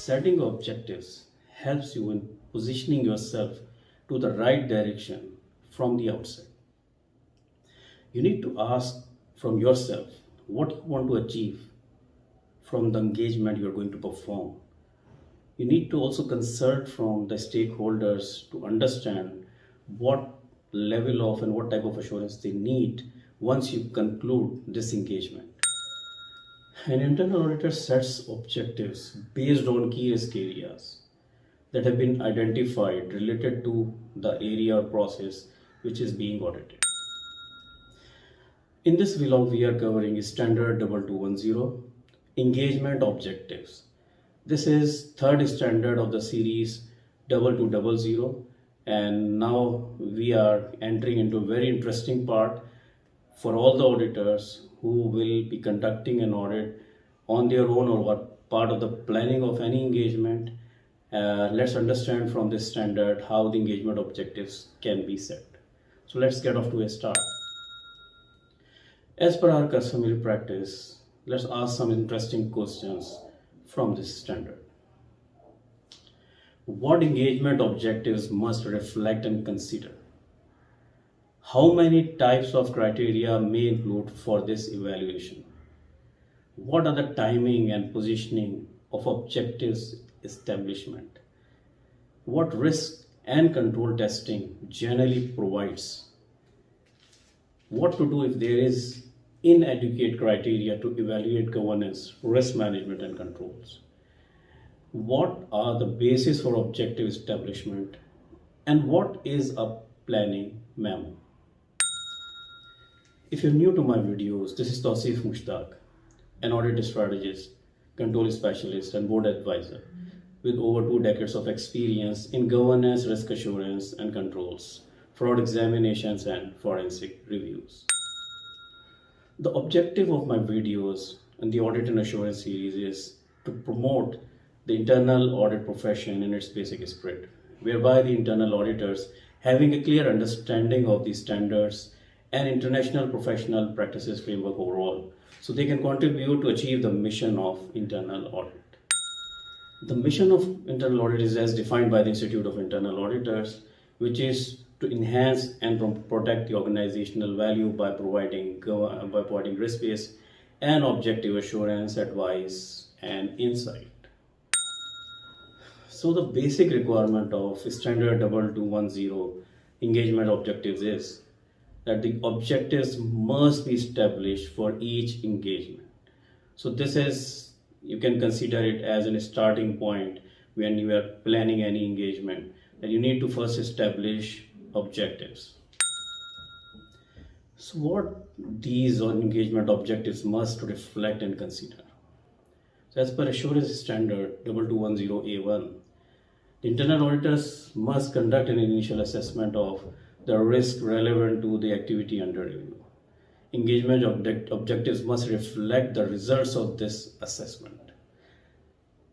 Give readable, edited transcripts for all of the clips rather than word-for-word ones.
Setting objectives helps you in positioning yourself to the right direction from the outset. You need to ask from yourself what you want to achieve from the engagement you're going to perform. You need to also consult from the stakeholders to understand what level of and what type of assurance they need once you conclude this engagement. An internal auditor sets objectives based on key risk areas that have been identified related to the area or process which is being audited. In this vlog, we are covering Standard 2210 Engagement Objectives. This is third standard of the series 2200, and now we are entering into a very interesting part for all the auditors who will be conducting an audit on their own or are part of the planning of any engagement. Let's understand from this standard how the engagement objectives can be set. So let's get off to a start. As per our customary practice, let's ask some interesting questions from this standard. What engagement objectives must reflect and consider? How many types of criteria may include for this evaluation? What are the timing and positioning of objectives establishment? What risk and control testing generally provides? What to do if there is inadequate criteria to evaluate governance, risk management and controls? What are the basis for objective establishment? And what is a planning memo? If you're new to my videos, this is Tausif Mushtaq, an audit strategist, control specialist and board advisor with over 2 decades of experience in governance, risk assurance and controls, fraud examinations and forensic reviews. The objective of my videos and the audit and assurance series is to promote the internal audit profession in its basic spirit, whereby the internal auditors having a clear understanding of the standards and international professional practices framework overall, so they can contribute to achieve the mission of internal audit. The mission of internal audit is as defined by the Institute of Internal Auditors, which is to enhance and protect the organizational value by providing risk-based and objective assurance, advice, and insight. So the basic requirement of Standard 2210 engagement objectives is that the objectives must be established for each engagement. So this is, you can consider it as a starting point when you are planning any engagement, that you need to first establish objectives. So what these engagement objectives must reflect and consider? So as per Assurance Standard 2210A1, the internal auditors must conduct an initial assessment of the risk relevant to the activity under review. Engagement objectives must reflect the results of this assessment.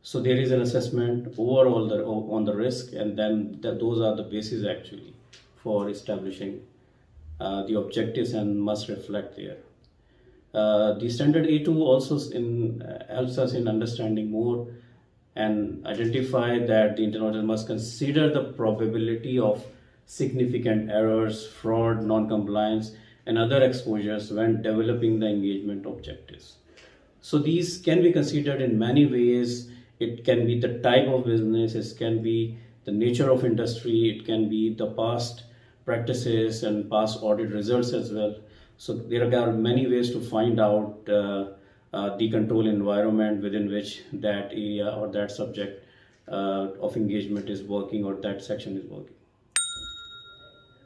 So there is an assessment overall on the risk, and then those are the bases actually for establishing the objectives and must reflect there. The standard A2 also helps us in understanding more and identify that the internal auditor must consider the probability of significant errors, fraud, non-compliance, and other exposures when developing the engagement objectives. So these can be considered in many ways. It can be the type of business, it can be the nature of industry, it can be the past practices and past audit results as well. So there are many ways to find out the control environment within which that area or that subject of engagement is working or that section is working.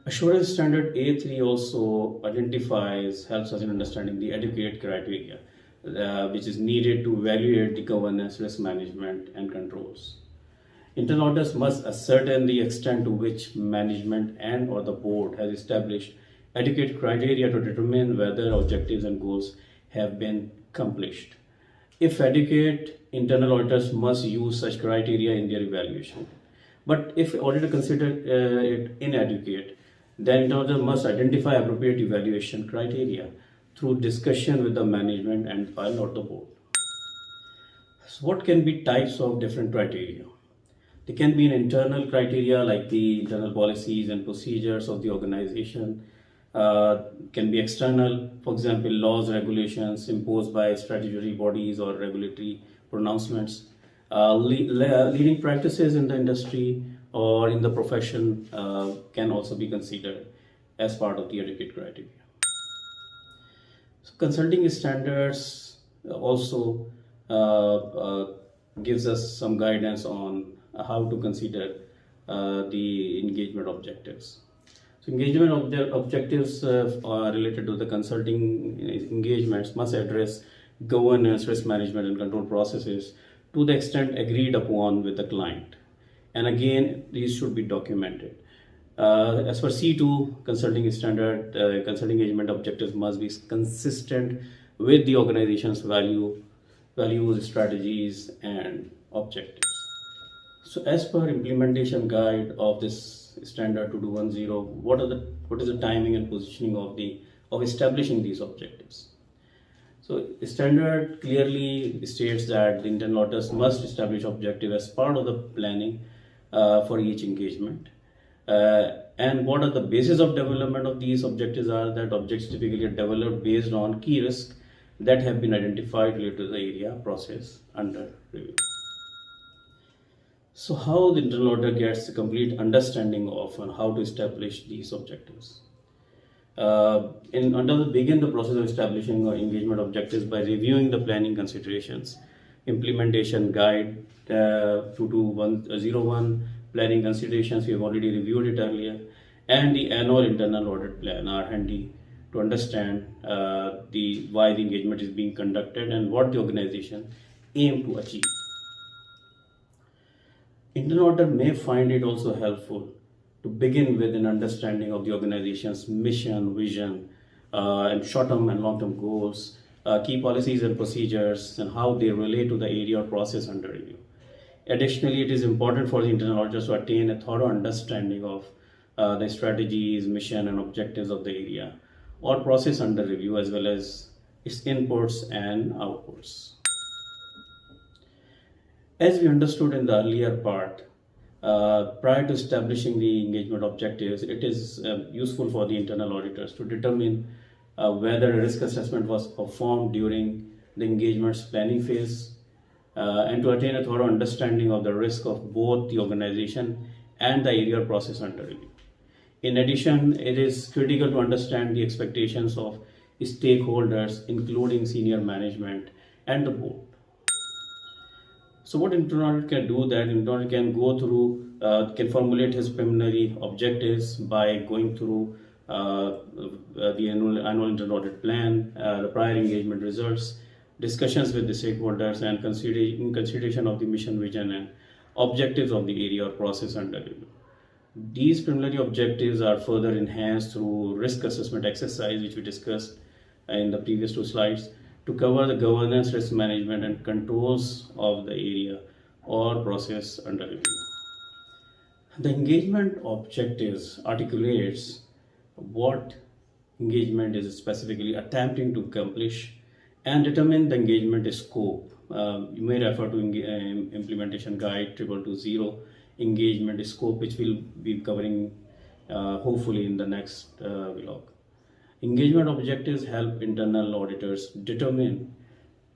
Assurance Standard A3 also helps us in understanding the adequate criteria which is needed to evaluate the governance, risk management and controls. Internal auditors must ascertain the extent to which management and or the board has established adequate criteria to determine whether objectives and goals have been accomplished. If adequate, internal auditors must use such criteria in their evaluation. But if auditor considers it inadequate, then internal auditor must identify appropriate evaluation criteria through discussion with the management and or the board. So what can be types of different criteria? There can be an internal criteria like the internal policies and procedures of the organization. Can be external, for example, laws, regulations imposed by statutory bodies or regulatory pronouncements. Leading practices in the industry or in the profession can also be considered as part of the adequate criteria. So consulting standards also gives us some guidance on how to consider the engagement objectives. So engagement objectives are related to the consulting engagements must address governance, risk management and control processes to the extent agreed upon with the client. And again, these should be documented. As per C2 consulting standard, consulting engagement objectives must be consistent with the organization's values, strategies, and objectives. So, as per implementation guide of this standard 2210, what is the timing and positioning of establishing these objectives? So, standard clearly states that the internal auditors must establish objective as part of the planning for each engagement. And what are the basis of development of these objectives are that objectives typically are developed based on key risks that have been identified related to the area process under review. So how the internal auditor gets a complete understanding of how to establish these objectives? Begin the process of establishing engagement objectives by reviewing the planning considerations, implementation guide 22101, planning considerations, we have already reviewed it earlier, and the annual internal audit plan are handy to understand why the engagement is being conducted and what the organization aim to achieve. Internal auditor may find it also helpful to begin with an understanding of the organization's mission, vision, and short-term and long-term goals, key policies and procedures, and how they relate to the area or process under review. Additionally, it is important for the internal auditors to attain a thorough understanding of the strategies, mission, and objectives of the area or process under review, as well as its inputs and outputs. As we understood in the earlier part, prior to establishing the engagement objectives, it is useful for the internal auditors to determine whether a risk assessment was performed during the engagement's planning phase, and to attain a thorough understanding of the risk of both the organization and the area or process under review. In addition, it is critical to understand the expectations of stakeholders, including senior management and the board. So what internal audit can do that internal can go through, can formulate his preliminary objectives by going through the annual internal audit plan, the prior engagement results, discussions with the stakeholders, and consideration of the mission, vision, and objectives of the area or process under review. These preliminary objectives are further enhanced through risk assessment exercise, which we discussed in the previous two slides, to cover the governance, risk management, and controls of the area or process under review. The engagement objectives articulates what engagement is specifically attempting to accomplish and determine the engagement scope. You may refer to implementation guide 2220 engagement scope, which we'll be covering hopefully in the next vlog. Engagement objectives help internal auditors determine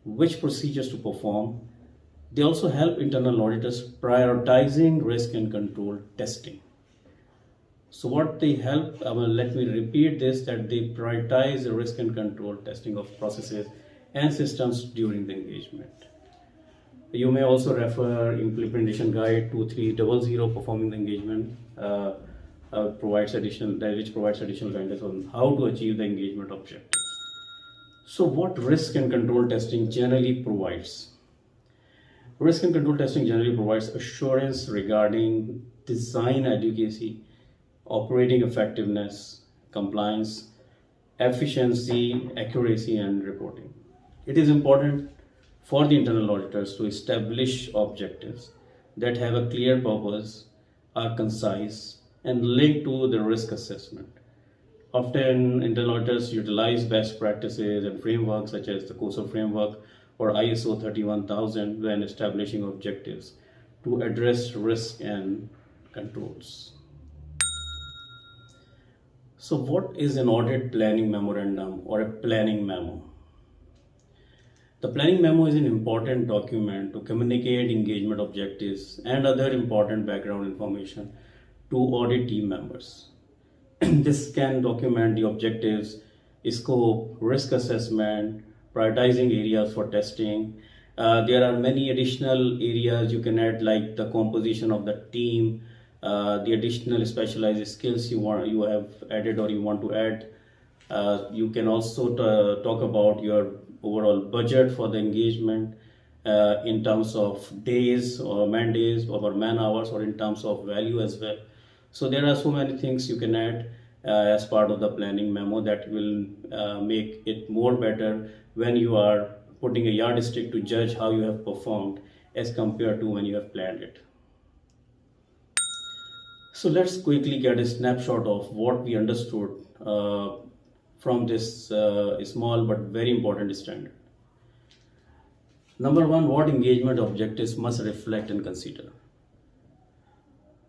which procedures to perform. They also help internal auditors prioritizing risk and control testing. So what they help, let me repeat this, that they prioritize the risk and control testing of processes and systems during the engagement. You may also refer implementation guide 2300 performing the engagement, which provides additional guidance on how to achieve the engagement objectives. So what risk and control testing generally provides? Risk and control testing generally provides assurance regarding design adequacy, operating effectiveness, compliance, efficiency, accuracy, and reporting. It is important for the internal auditors to establish objectives that have a clear purpose, are concise, and linked to the risk assessment. Often, internal auditors utilize best practices and frameworks such as the COSO framework or ISO 31000 when establishing objectives to address risk and controls. So what is an audit planning memorandum or a planning memo? The planning memo is an important document to communicate engagement objectives and other important background information to audit team members. This can document the objectives, scope, risk assessment, prioritizing areas for testing. There are many additional areas you can add, like the composition of the team, the additional specialized skills you have added or you want to add. You can also talk about your overall budget for the engagement in terms of days or man days or man hours, or in terms of value as well. So there are so many things you can add as part of the planning memo that will make it more better when you are putting a yardstick to judge how you have performed as compared to when you have planned it. So let's quickly get a snapshot of what we understood from this small but very important standard. Number one, what engagement objectives must reflect and consider.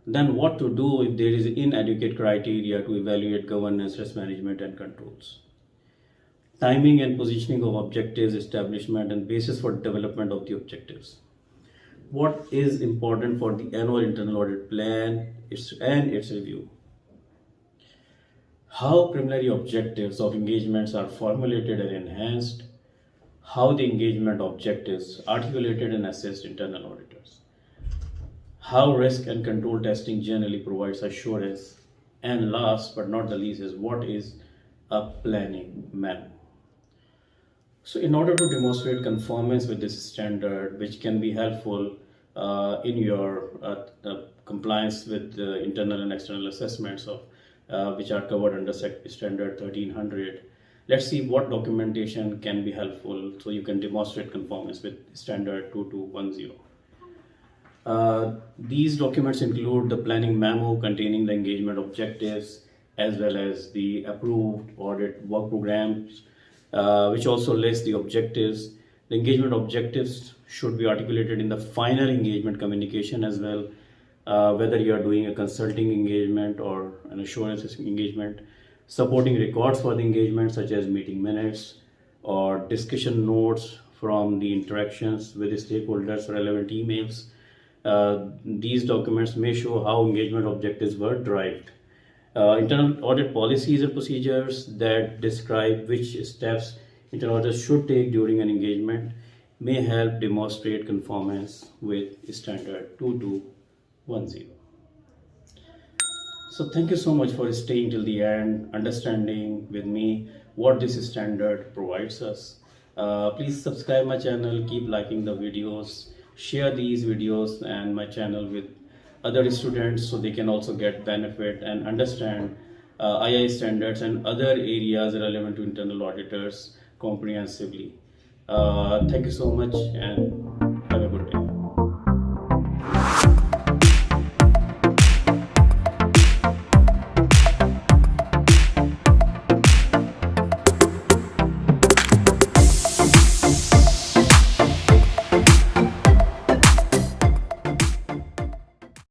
Then what to do if there is inadequate criteria to evaluate governance, risk management and controls. Timing and positioning of objectives, establishment and basis for development of the objectives. What is important for the annual internal audit plan and its review. How preliminary objectives of engagements are formulated and enhanced. How the engagement objectives articulated and assessed internal auditors. How risk and control testing generally provides assurance. And last but not the least is what is a planning memo. So in order to demonstrate conformance with this standard, which can be helpful in your compliance with the internal and external assessments of which are covered under standard 1300, let's see what documentation can be helpful so you can demonstrate conformance with standard 2210. These documents include the planning memo containing the engagement objectives as well as the approved audit work programs, which also lists the objectives. The engagement objectives should be articulated in the final engagement communication as well, whether you are doing a consulting engagement or an assurance engagement. Supporting records for the engagement such as meeting minutes or discussion notes from the interactions with the stakeholders, relevant emails. These documents may show how engagement objectives were derived. Internal audit policies and procedures that describe which steps internal auditors should take during an engagement may help demonstrate conformance with standard 2210. So thank you so much for staying till the end, understanding with me what this standard provides us. Please subscribe my channel, keep liking the videos, share these videos and my channel with other students so they can also get benefit and understand IIA standards and other areas relevant to internal auditors comprehensively. Thank you so much and have a good day.